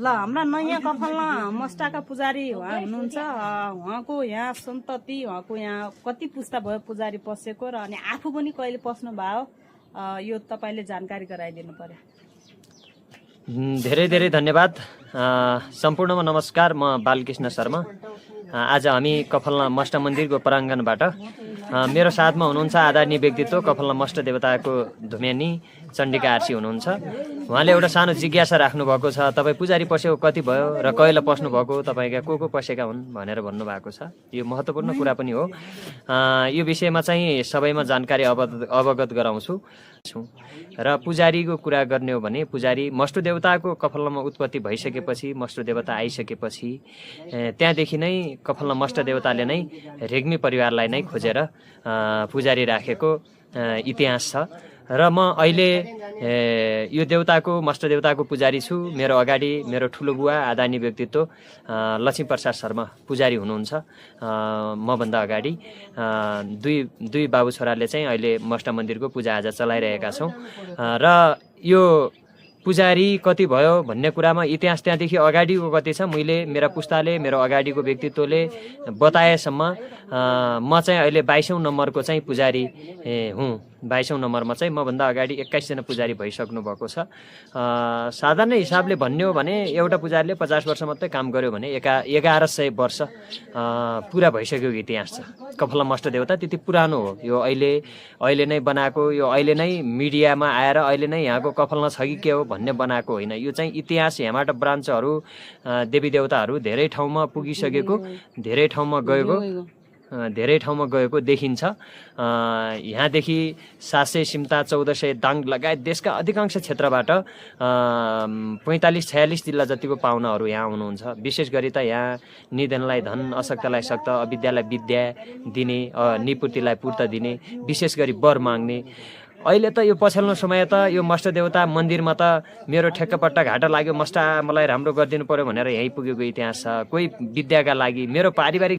ल हाम्रा नयाँ कफलमा मस्टाका पुजारी उहाँ हुनुहुन्छ। उहाँको यहाँ सन्तति, उहाँको यहाँ कति पुस्ता भयो पुजारी पसेको र अनि आफू पनि कहिले पस्नु भयो, यो तपाईँले जानकारी गराइदिनु पर्यो। धेरै धेरै धन्यवाद। सम्पूर्णमा नमस्कार, म बालकृष्ण शर्मा। आज हामी कफलना मष्ट मन्दिरको प्राङ्गणबाट मेरो साथमा हुनुहुन्छ आदरणीय व्यक्तित्व कफलना मष्ट देवताको धुम्यानी चण्डिका आर्सी हुनुहुन्छ। उहाँले एउटा सानो जिज्ञासा राख्नुभएको छ, तपाईँ पुजारी पसेको कति भयो र कहिले पस्नु भएको, तपाईँका को पसेका हुन् भनेर भन्नुभएको छ। यो महत्त्वपूर्ण कुरा पनि हो। यो विषयमा चाहिँ सबैमा जानकारी अवगत गराउँछु। र पुजारीको कुरा गर्ने हो भने पुजारी मष्ट देवताको कफलमा उत्पत्ति भइसकेपछि, मष्ट देवता आइसकेपछि त्यहाँदेखि नै कफलना मष्ट देवताले नै रेग्मी परिवारलाई नै खोजेर पुजारी राखेको इतिहास छ। र म अहिले यो देवताको मष्ट देवताको पुजारी छु। मेरो अगाडि मेरो ठुलो बुवा आदरणीय व्यक्तित्व लक्ष्मीप्रसाद शर्मा पुजारी हुनुहुन्छ। मभन्दा अगाडि दुई बाबु छोराले चाहिँ अहिले मष्ट मन्दिरको पूजाआजा चलाइरहेका छौँ। र यो पुजारी कति भयो भन्ने कुरामा इतिहास त्यहाँदेखि अगाडिको कति छ, मैले मेरा पुस्ताले मेरो अगाडिको व्यक्तित्वले बताएसम्म म चाहिँ अहिले 22औं नम्बरको चाहिँ पुजारी हुँ। 22औं नम्बरमा चाहिँ मभन्दा अगाडि 21 जना पुजारी भइसक्नु भएको छ। साधारण हिसाबले भन्ने हो भने एउटा पुजारीले 50 वर्ष मात्रै काम गर्यो भने 1100 वर्ष पुरा भइसकेको इतिहास छ। कफलना मष्ट देवता त्यति पुरानो हो। यो अहिले नै बनाएको, यो अहिले नै मिडियामा आएर अहिले नै यहाँको कफलना छ कि के हो भन्ने बनाएको होइन। यो चाहिँ इतिहास, यहाँबाट ब्रान्चहरू देवी देवताहरू धेरै ठाउँमा पुगिसकेको, धेरै ठाउँमा गएको देखिन्छ। यहाँदेखि 700 सिम्ता 1400 दाङ लगायत देशका अधिकांश क्षेत्रबाट 45-46 जिल्ला जतिको पाहुनाहरू यहाँ आउनुहुन्छ। विशेष गरी त यहाँ निधनलाई धन, अशक्तलाई शक्त, अविद्यालाई विद्या दिने, निपूर्तिलाई पूर्त दिने, विशेष गरी वर माग्ने। अहिले त यो पछिल्लो समय त यो मष्ट देवता मन्दिरमा त मेरो ठेक्कापट्टा घाटा लाग्यो, मष्टा मलाई राम्रो गरिदिनु पर्यो भनेर यहीँ पुगेको इतिहास छ। कोही विद्याका लागि, मेरो पारिवारिक